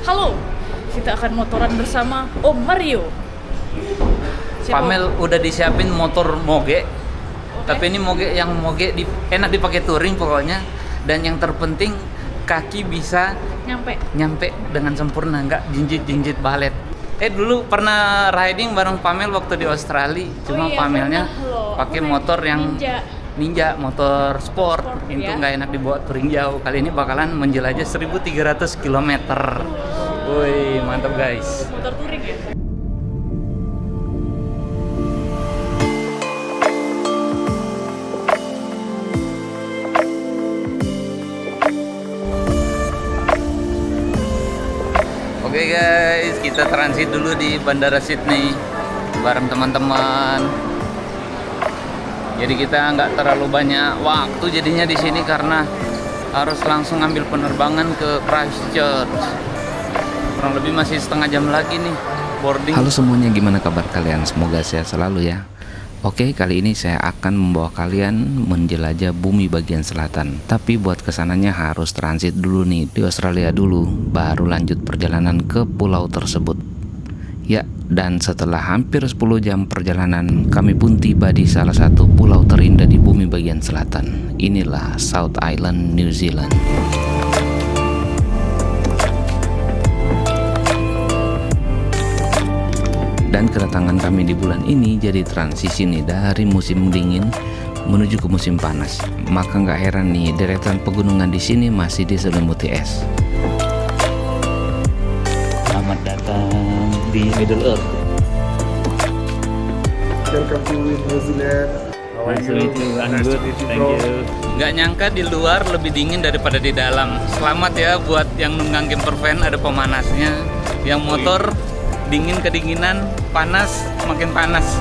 Halo, kita akan motoran bersama Om Mario. Siapa? Pamel udah disiapin motor moge, Oke. tapi ini moge yang enak dipakai touring pokoknya. Dan yang terpenting kaki bisa nyampe dengan sempurna, nggak jinjit balet. Dulu pernah riding bareng Pamel waktu di Australia, cuma iya, Pamelnya pernah loh. pakai Aku motor yang Ninja. motor sport, itu ya. nggak enak dibawa touring jauh. Kali ini bakalan menjelajah 1.300 km. Woi, mantap guys. Motor touring ya? Oke guys, kita transit dulu di Bandara Sydney bareng teman-teman. Jadi kita nggak terlalu banyak waktu jadinya di sini karena harus langsung ambil penerbangan ke Christchurch. Kurang lebih masih setengah jam lagi nih boarding. Halo semuanya, gimana kabar kalian? Semoga sehat selalu ya. Oke, kali ini saya akan membawa kalian menjelajah bumi bagian selatan. Tapi buat kesananya harus transit dulu nih di Australia dulu, baru lanjut perjalanan ke pulau tersebut. Ya, dan setelah hampir 10 jam perjalanan, kami pun tiba di salah satu pulau terindah di bumi bagian selatan. Inilah South Island, New Zealand. Dan kedatangan kami di bulan ini jadi transisi nih dari musim dingin menuju ke musim panas. Maka nggak heran nih deretan pegunungan di sini masih diselimuti es. Selamat datang di Middle Earth. Welcome to New Zealand. How are you? Nice to meet you, bro. Nggak nyangka di luar lebih dingin daripada di dalam. Selamat ya buat yang nunggang camper van, ada pemanasnya. Yang motor dingin kedinginan, panas makin panas.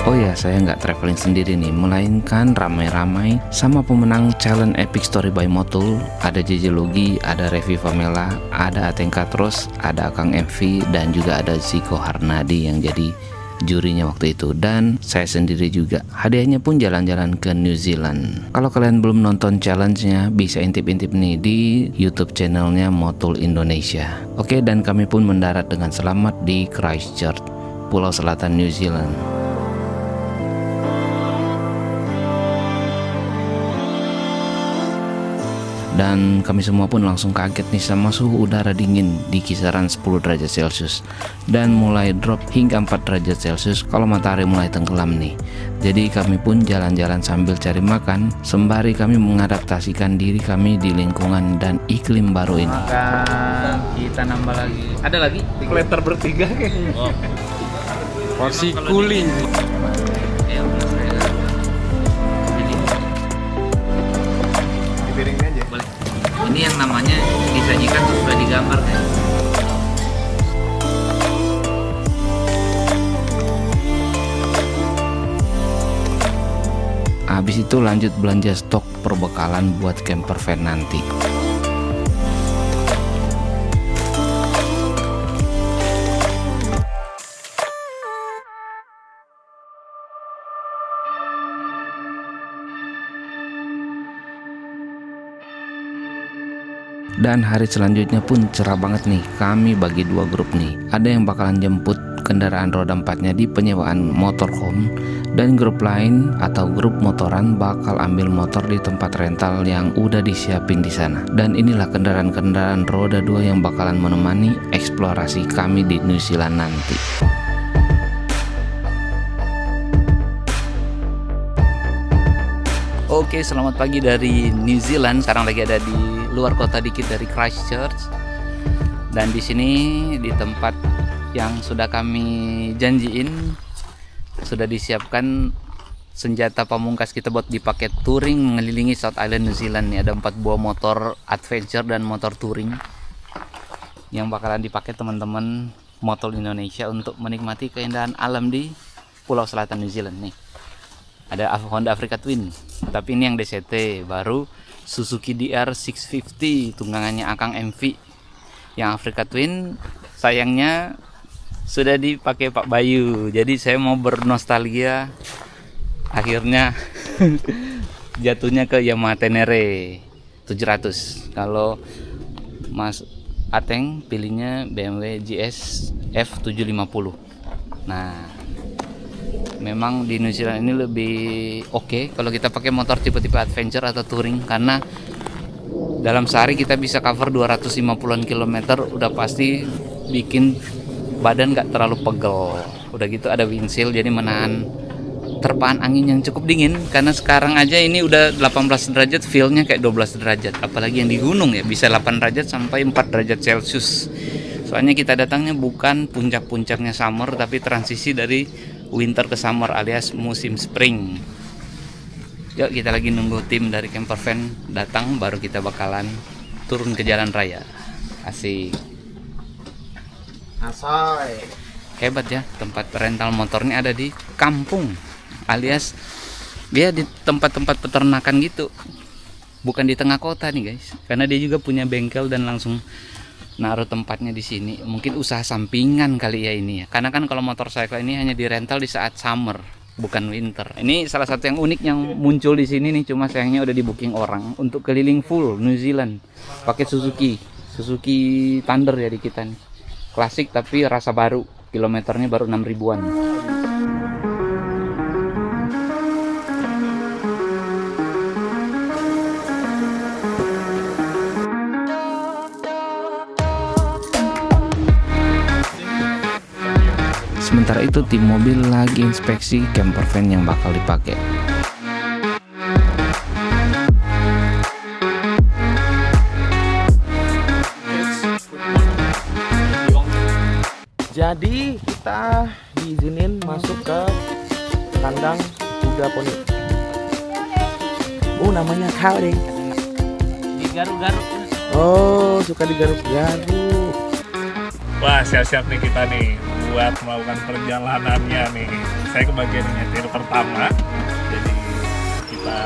Oh ya, saya nggak traveling sendiri nih, melainkan ramai-ramai sama pemenang challenge Epic Story by Motul. Ada JJ Logi, ada Revi Famela, ada Ateng Katros, ada Akang MV, dan juga ada Ziko Harnadi yang jadi jurinya waktu itu. Dan saya sendiri juga. Hadiahnya pun jalan-jalan ke New Zealand. Kalau kalian belum nonton challenge-nya, bisa intip-intip nih di YouTube channelnya Motul Indonesia. Oke, dan kami pun mendarat dengan selamat di Christchurch, Pulau Selatan New Zealand. Dan kami semua pun langsung kaget nih sama suhu udara dingin di kisaran 10 derajat Celcius dan mulai drop hingga 4 derajat Celcius kalau matahari mulai tenggelam nih. Jadi kami pun jalan-jalan sambil cari makan sembari kami mengadaptasikan diri kami di lingkungan dan iklim baru ini. Makan, kita nambah lagi. Ada lagi? Letter bertiga kayaknya. Oh. Porsi kuli. Dipiringin aja. Boleh. Ini yang namanya disajikan tuh sudah digambar kan? Habis itu lanjut belanja stok perbekalan buat camper van nanti. Dan hari selanjutnya pun cerah banget nih. Kami bagi dua grup nih. Ada yang bakalan jemput kendaraan roda 4-nya di penyewaan motorhome, dan grup lain atau grup motoran bakal ambil motor di tempat rental yang udah disiapin di sana. Dan inilah kendaraan-kendaraan roda 2 yang bakalan menemani eksplorasi kami di New Zealand nanti. Oke, selamat pagi dari New Zealand. Sekarang lagi ada di luar kota dikit dari Christchurch. Dan di sini di tempat yang sudah kami janjiin sudah disiapkan senjata pamungkas kita buat dipakai touring mengelilingi South Island New Zealand. Nih ada 4 buah motor adventure dan motor touring yang bakalan dipakai teman-teman Motul Indonesia untuk menikmati keindahan alam di Pulau Selatan New Zealand nih. Ada Honda Africa Twin, tapi ini yang DCT baru. Suzuki DR 650 tunggangannya Akang MV. Yang Africa Twin sayangnya sudah dipakai Pak Bayu, jadi saya mau bernostalgia. Akhirnya jatuhnya ke Yamaha Tenere 700. Kalau Mas Ateng pilihnya BMW GS F750. Nah, memang di New Zealand ini lebih oke kalau kita pakai motor tipe-tipe adventure atau touring, karena dalam sehari kita bisa cover 250-an kilometer, udah pasti bikin badan nggak terlalu pegel. Udah gitu ada windshield jadi menahan terpaan angin yang cukup dingin, karena sekarang aja ini udah 18 derajat, feel-nya kayak 12 derajat. Apalagi yang di gunung ya bisa 8 derajat sampai 4 derajat Celcius. Soalnya kita datangnya bukan puncak-puncaknya summer, tapi transisi dari winter ke summer alias musim spring. Yuk, kita lagi nunggu tim dari camper van datang, baru kita bakalan turun ke jalan raya. Asik. Asoy. Hebat ya, tempat rental motornya ada di kampung, alias dia di tempat-tempat peternakan gitu, bukan di tengah kota nih guys, karena dia juga punya bengkel dan langsung naruh tempatnya di sini. Mungkin usaha sampingan kali ya ini ya, karena kan kalau motorcycle ini hanya di rental di saat summer, bukan winter. Ini salah satu yang unik yang muncul di sini nih, cuma sayangnya udah di booking orang untuk keliling full New Zealand pakai Suzuki Thunder ya di kita nih, klasik tapi rasa baru, kilometernya baru 6 ribuan. Sementara itu tim mobil lagi inspeksi camper van yang bakal dipakai. Jadi kita diizinin masuk ke kandang kuda poni. Oh, namanya Kau deh. Digaruk-garuk. Oh, suka digaruk-garuk. Wah, siap-siap nih kita nih buat melakukan perjalanannya nih. Saya kebagian nyetir pertama, jadi kita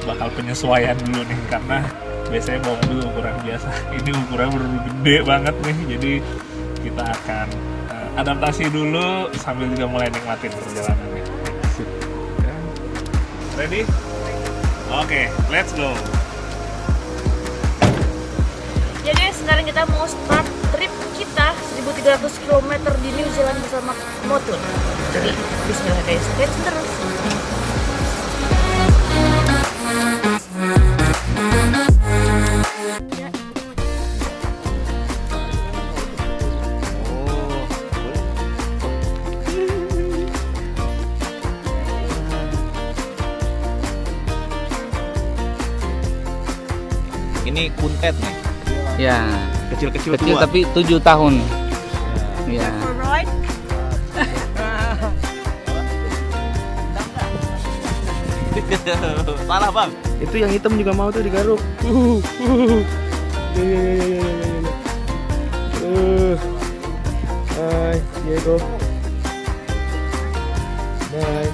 bakal penyesuaian dulu nih, karena biasanya bawa mobil ukuran biasa. Ini ukuran bener gede banget nih, jadi kita akan adaptasi dulu sambil juga mulai nikmatin perjalanannya. Ready? Oke, let's go. Jadi sekarang kita mau start trip kita 1300 km di New Zealand bersama Motul. Jadi bismillah guys, let's terus. Ini kuntet nih. Ya, Kecil-kecil kecil tua. tapi 7 tahun. Ya. Alright. Salah, Bang. Itu yang hitam juga mau tuh digaruk. Hai, Diego. Bye.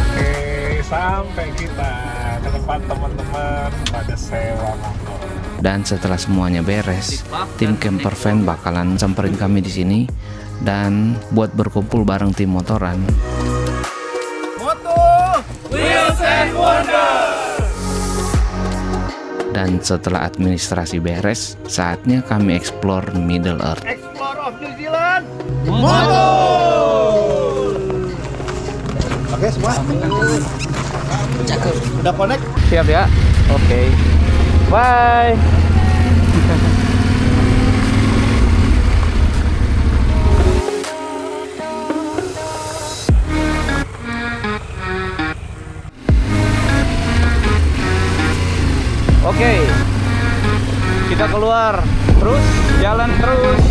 Oke, sampai kita ke tempat teman-teman pada sewa motor. Dan setelah semuanya beres, tim camper van bakalan samperin kami di sini dan buat berkumpul bareng tim motoran. Dan setelah administrasi beres, saatnya kami explore Middle Earth. Oke, semua. Udah connect? Siap ya? Oke. Bye. Oke. Kita keluar. Terus jalan terus.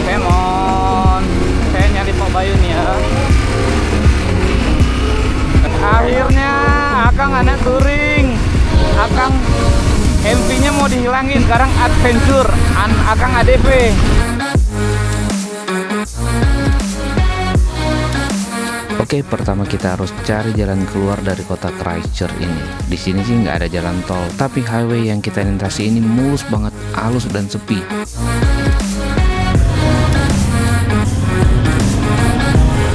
Come on. Saya nyari Pak Bayu nih ya. Akhirnya Akang anak touring, Akang MV-nya mau dihilangin, sekarang adventure, Akang ADV. Oke, pertama kita harus cari jalan keluar dari kota Christchurch ini. Di sini sih nggak ada jalan tol, tapi highway yang kita lintasi ini mulus banget, halus dan sepi.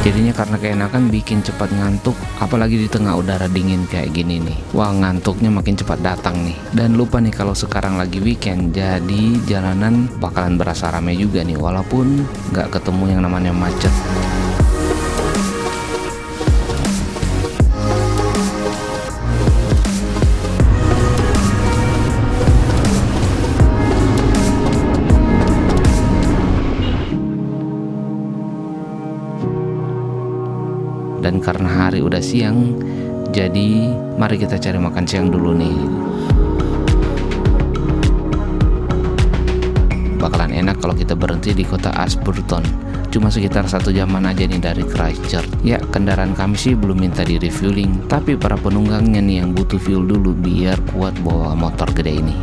Jadinya karena keenakan bikin cepat ngantuk, apalagi di tengah udara dingin kayak gini nih. Wah, ngantuknya makin cepat datang nih. Dan lupa nih kalau sekarang lagi weekend, jadi jalanan bakalan berasa ramai juga nih, walaupun nggak ketemu yang namanya macet. Dan karena hari udah siang, jadi mari kita cari makan siang dulu nih. Bakalan enak kalau kita berhenti di kota Ashburton. Cuma sekitar 1 jaman aja nih dari Christchurch. Ya, kendaraan kami sih belum minta di refueling, tapi para penunggangnya nih yang butuh fuel dulu biar kuat bawa motor gede ini.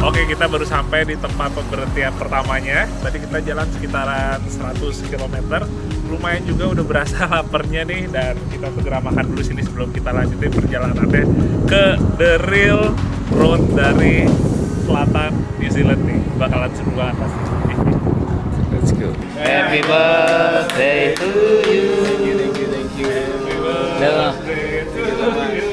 Oke, kita baru sampai di tempat pemberhentian pertamanya. Tadi kita jalan sekitaran 100 km. Lumayan juga udah berasa laparnya nih, dan kita segera makan dulu sini sebelum kita lanjutin perjalanannya ke The Real Road dari selatan New Zealand nih. Bakalan seru banget pasti. Let's go. Happy birthday to you. Thank you. Happy birthday to you.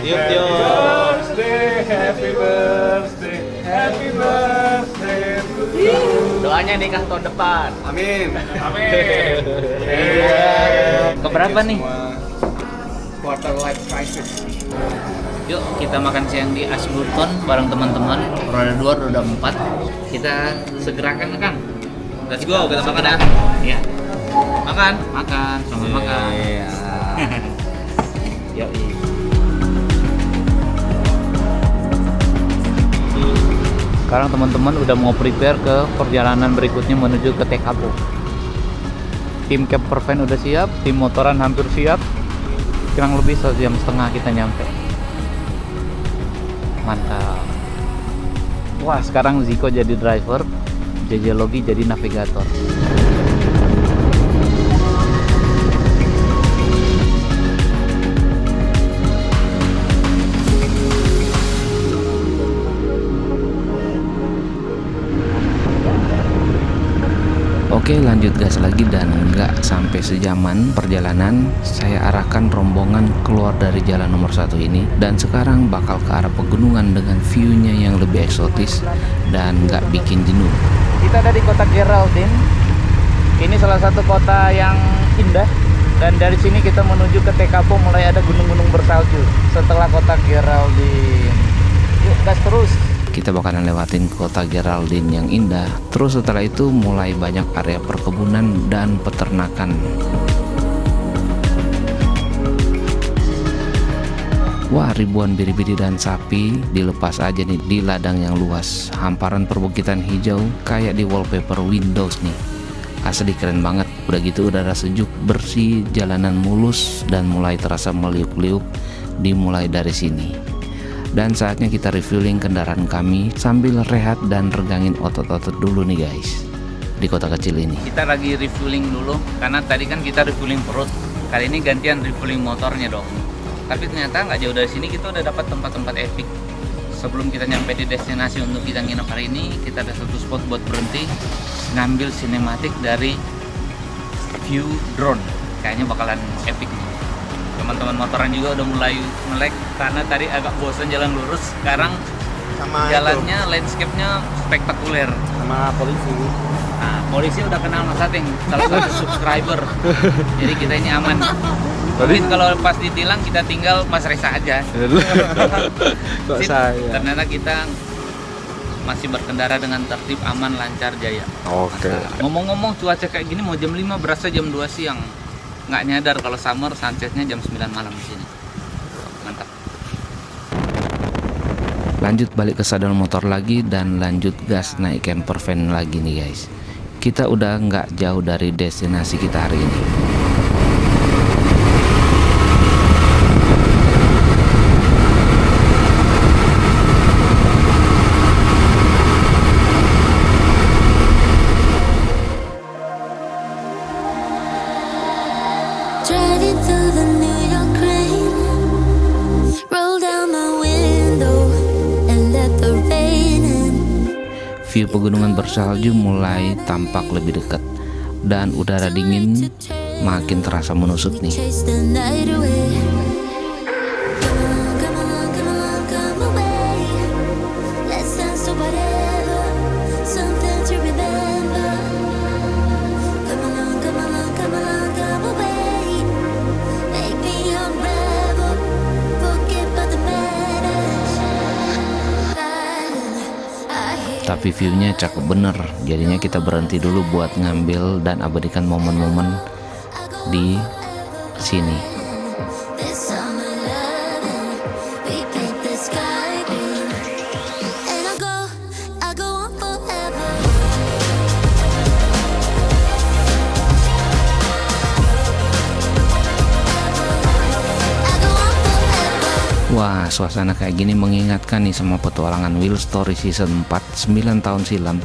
Happy birthday, happy birthday, happy birthday to you. Doanya nikah tahun depan. Amin. Amin. Keberapa nih? Quarter life crisis. Yuk kita makan siang di Ashburton bareng teman-teman. Roda 2, roda 4. Kita segerakan kan? Let's go, kita makan ya. Iya. Makan. Selamat makan. Yuk. Sekarang teman-teman udah mau prepare ke perjalanan berikutnya menuju ke Tekapo. Tim campervan udah siap, tim motoran hampir siap. Kurang lebih 1,5 jam kita nyampe. Mantap. Wah, sekarang Ziko jadi driver, JJ Logi jadi navigator. Oke, lanjut gas lagi, dan nggak sampai sejaman perjalanan saya arahkan rombongan keluar dari jalan nomor 1 ini, dan sekarang bakal ke arah pegunungan dengan view-nya yang lebih eksotis dan nggak bikin jenuh. Kita ada di kota Geraldine. Ini salah satu kota yang indah, dan dari sini kita menuju ke Tekapo, mulai ada gunung-gunung bersalju setelah kota Geraldine. Yuk gas terus. Kita bakalan lewatin kota Geraldine yang indah. Terus setelah itu mulai banyak area perkebunan dan peternakan. Wah, ribuan biri-biri dan sapi dilepas aja nih di ladang yang luas. Hamparan perbukitan hijau kayak di wallpaper Windows nih. Asli keren banget. Udah gitu udara sejuk, bersih, jalanan mulus, dan mulai terasa meliuk-liuk dimulai dari sini. Dan saatnya kita refueling kendaraan kami sambil rehat dan regangin otot-otot dulu nih guys, di kota kecil ini. Kita lagi refueling dulu, karena tadi kan kita refueling perut. Kali ini gantian refueling motornya dong. Tapi ternyata nggak jauh dari sini kita udah dapat tempat-tempat epic. Sebelum kita nyampe di destinasi untuk kita nginep hari ini, kita ada satu spot buat berhenti ngambil sinematik dari view drone. Kayaknya bakalan epic nih. Teman-teman motoran juga udah mulai melek karena tadi agak bosan jalan lurus. Sekarang Sama jalannya, landscape-nya spektakuler. sama polisi. Nah, polisi udah kenal Mas Ating, salah satu subscriber. Jadi kita ini aman. Mungkin kalau pas ditilang kita tinggal Mas Reza aja. Kok Sip, saya? ternyata kita masih berkendara dengan tertib, aman, lancar, jaya. Oke. Ngomong-ngomong, cuaca kayak gini mau jam 5 berasa jam 2 siang. Nggak nyadar kalau summer sunsetnya jam 9 malam di sini. Mantap. Lanjut balik ke sadel motor lagi dan lanjut gas naik camper van lagi nih guys. Kita udah nggak jauh dari destinasi kita hari ini. through the New York rain. Roll down my window and let the rain in. View pegunungan bersalju mulai tampak lebih dekat dan udara dingin makin terasa menusuk nih. Chase the night away. Come along, come along, come away. Let's dance to whatever, something to remember. Come along, come along, come along, come away. Make me unravel, forget about the matters. Tapi viewnya cakep bener, jadinya kita berhenti dulu buat ngambil dan abadikan momen-momen di sini. This summer loving, we paint the sky green. And I go on forever. I go on forever. Wah, suasana kayak gini mengingatkan nih sama petualangan Will Story Season 4 9 tahun silam.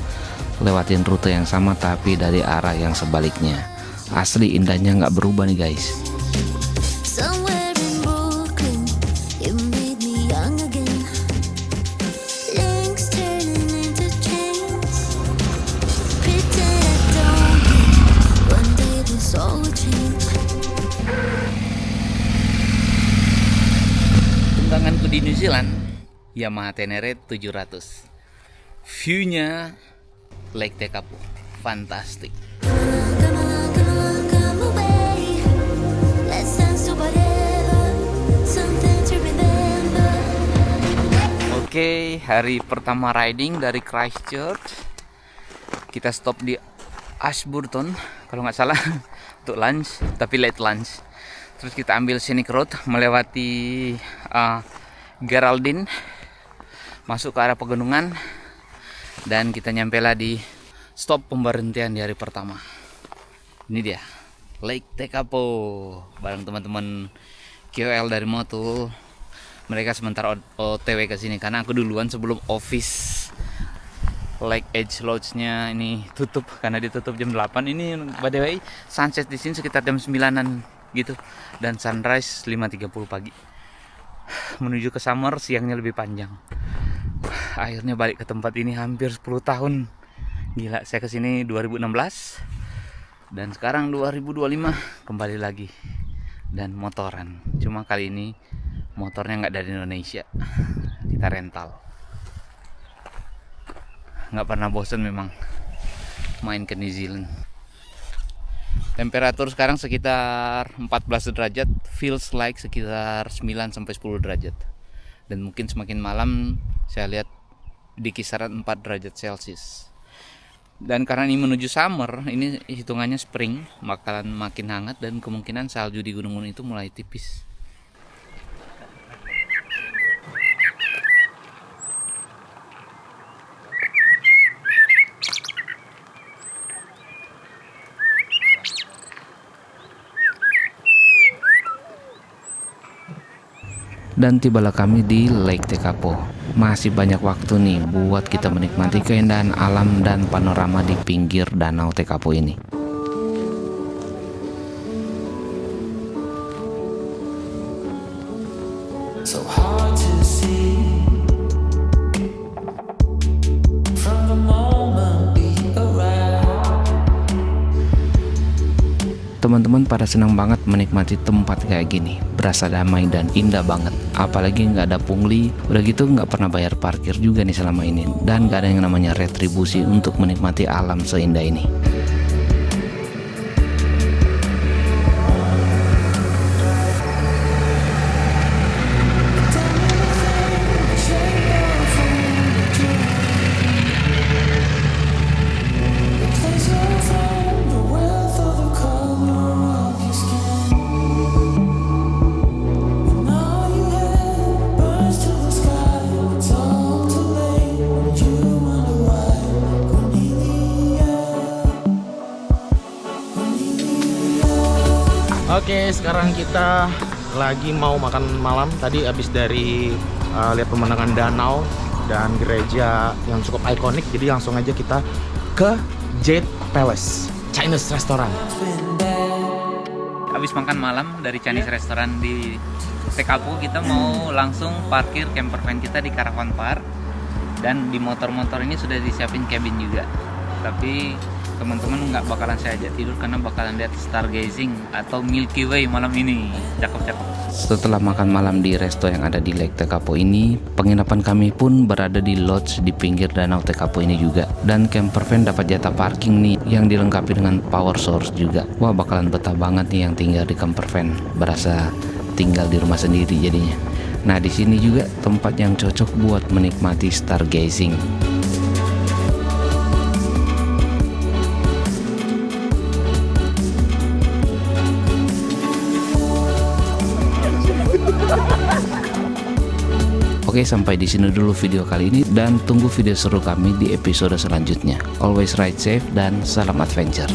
Lewatin rute yang sama tapi dari arah yang sebaliknya. Asli indahnya nggak berubah nih guys. Somewhere in Brooklyn, you made me young again. Links turning into chains. Pretend I don't care. One day this all will change. Tungganganku di New Zealand, Yamaha Tenere 700. View-nya Lake Tekapo, fantastik. Come along, come along, come away. Let's dance to whatever, something to remember. Oke, hari pertama riding dari Christchurch. Kita stop di Ashburton, kalau nggak salah, untuk lunch, tapi late lunch. Terus kita ambil scenic road melewati Geraldine, masuk ke arah pegunungan, dan kita nyampe lah di stop pemberhentian di hari pertama. Ini dia Lake Tekapo bareng teman-teman KOL dari Motul. Mereka sementara OTW ke sini karena aku duluan sebelum office Lake Edge Lodge-nya ini tutup karena ditutup jam 8. Ini by the way sunset di sini sekitar jam 9-an gitu dan sunrise 5.30 pagi. Menuju ke summer siangnya lebih panjang. Akhirnya balik ke tempat ini hampir 10 tahun. Gila, saya kesini 2016 dan sekarang 2025 kembali lagi dan motoran. Cuma kali ini motornya nggak dari Indonesia, kita rental. Nggak pernah bosan memang main ke New Zealand. Temperatur sekarang sekitar 14 derajat, feels like sekitar 9 sampai 10 derajat. Dan mungkin semakin malam saya lihat di kisaran 4 derajat Celcius. Dan karena ini menuju summer, ini hitungannya spring, bakalan makin hangat dan kemungkinan salju di gunung-gunung itu mulai tipis. Dan tibalah kami di Lake Tekapo. Masih banyak waktu nih buat kita menikmati keindahan alam dan panorama di pinggir danau Tekapo ini. So hard to see from the moment we arrive. Teman-teman pada senang banget menikmati tempat kayak gini, berasa damai dan indah banget. Apalagi nggak ada pungli, udah gitu nggak pernah bayar parkir juga nih selama ini, dan nggak ada yang namanya retribusi untuk menikmati alam seindah ini. Oke, sekarang kita lagi mau makan malam. Tadi habis dari lihat pemandangan danau dan gereja yang cukup ikonik, jadi langsung aja kita ke Jade Palace Chinese Restaurant. habis makan malam dari Chinese restoran di Tekapo, kita mau langsung parkir camper van kita di Caravan Park. Dan di motor-motor ini sudah disiapin cabin juga. Tapi teman-teman nggak bakalan saya ajak tidur karena bakalan lihat stargazing atau Milky Way malam ini. Cakep-cakep. Setelah makan malam di resto yang ada di Lake Tekapo ini, penginapan kami pun berada di lodge di pinggir danau Tekapo ini juga. Dan camper van dapat jatah parking nih yang dilengkapi dengan power source juga. Wah, bakalan betah banget nih yang tinggal di camper van. Berasa tinggal di rumah sendiri jadinya. Nah, di sini juga tempat yang cocok buat menikmati stargazing. Oke, sampai di sini dulu video kali ini dan tunggu video seru kami di episode selanjutnya. Always ride safe dan salam adventure.